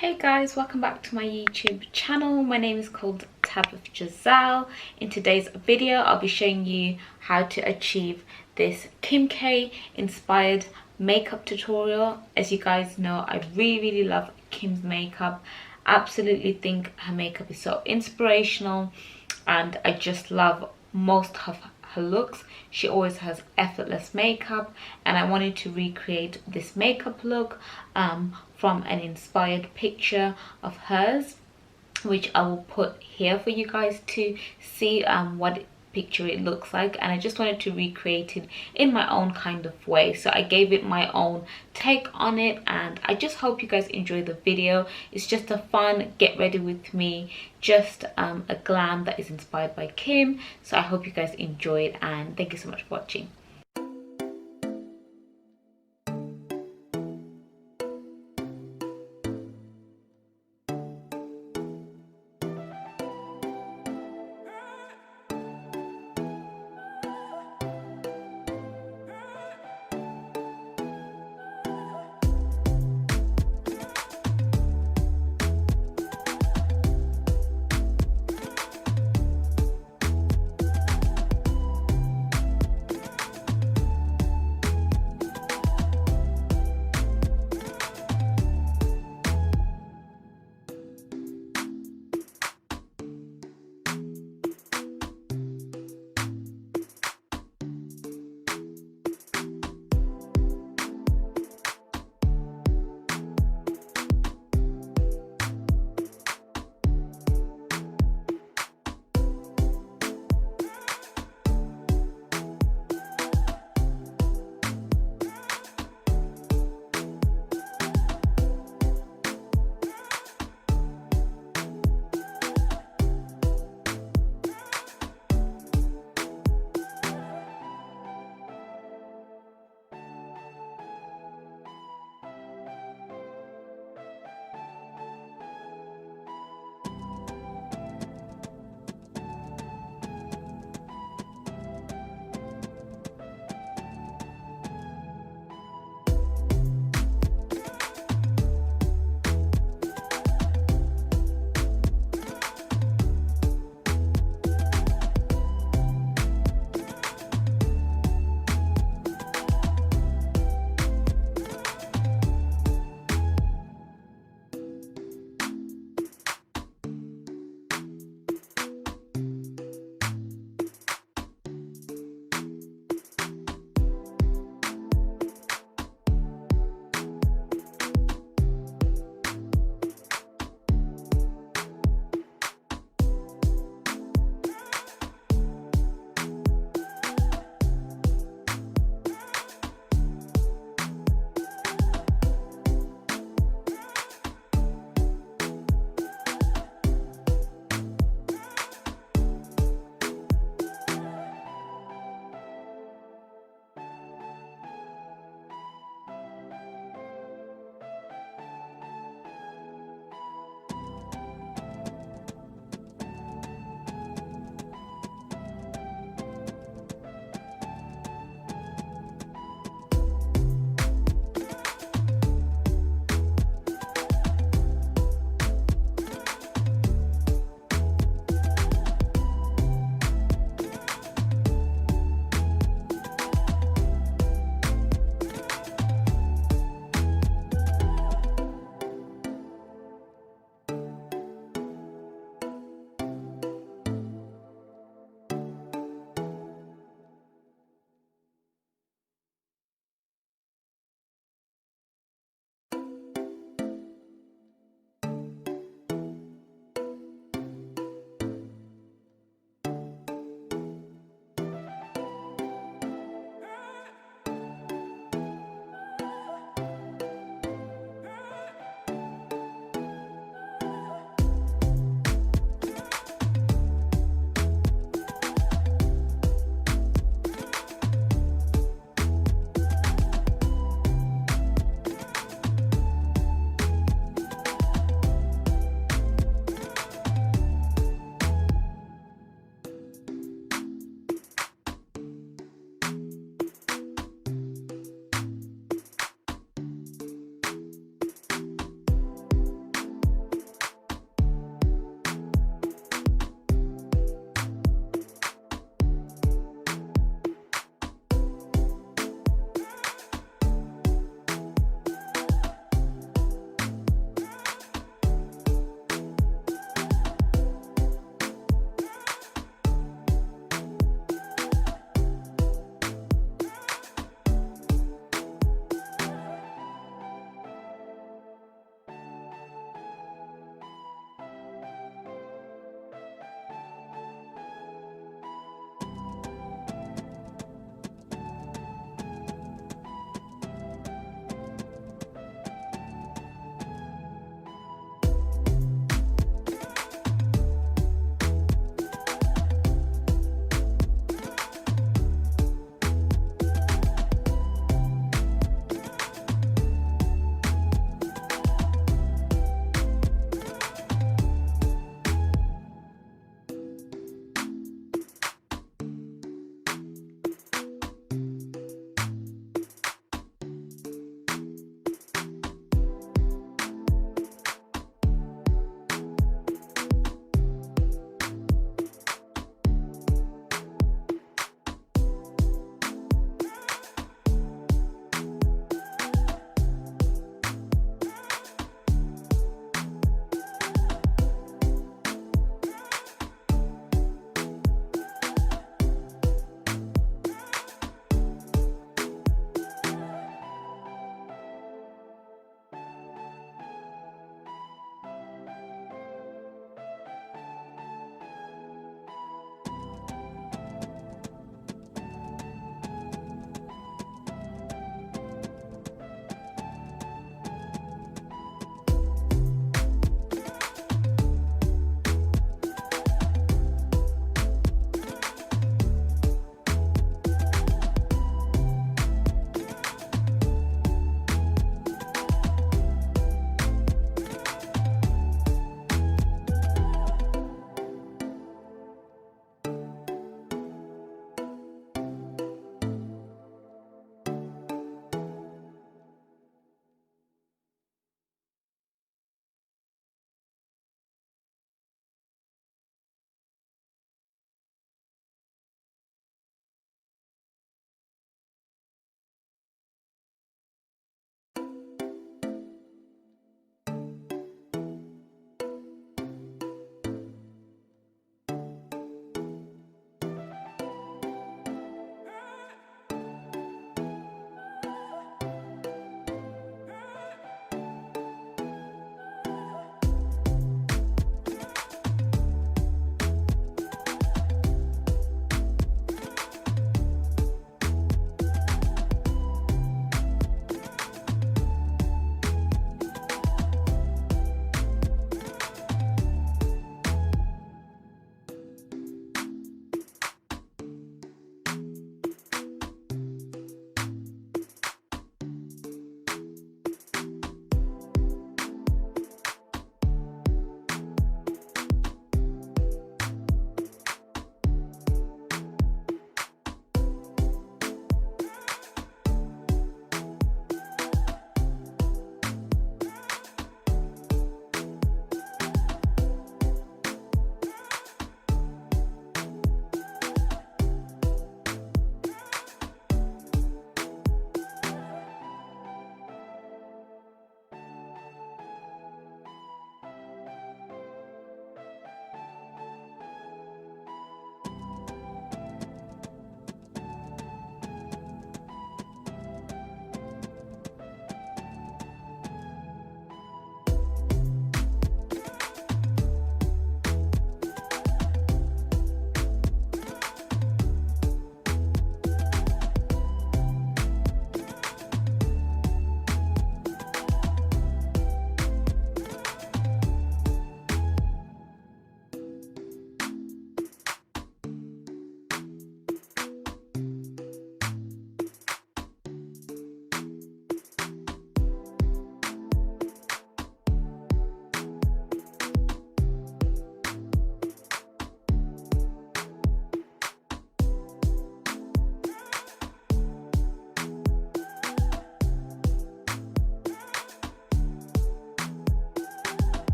Hey guys, welcome back to my YouTube channel. My name is called Tab of Giselle. In today's video, I'll be showing you how to achieve this Kim K inspired makeup tutorial. As you guys know, I really love Kim's makeup. Absolutely think her makeup is so inspirational, and I just love most of her looks. She always has effortless makeup, and I wanted to recreate this makeup look from an inspired picture of hers, which I will put here for you guys to see what picture it looks like. And I just wanted to recreate it in my own kind of way, so I gave it my own take on it, and I just hope you guys enjoy the video. It's just a fun get ready with me, just a glam that is inspired by Kim. So I hope you guys enjoy it, and thank you so much for watching.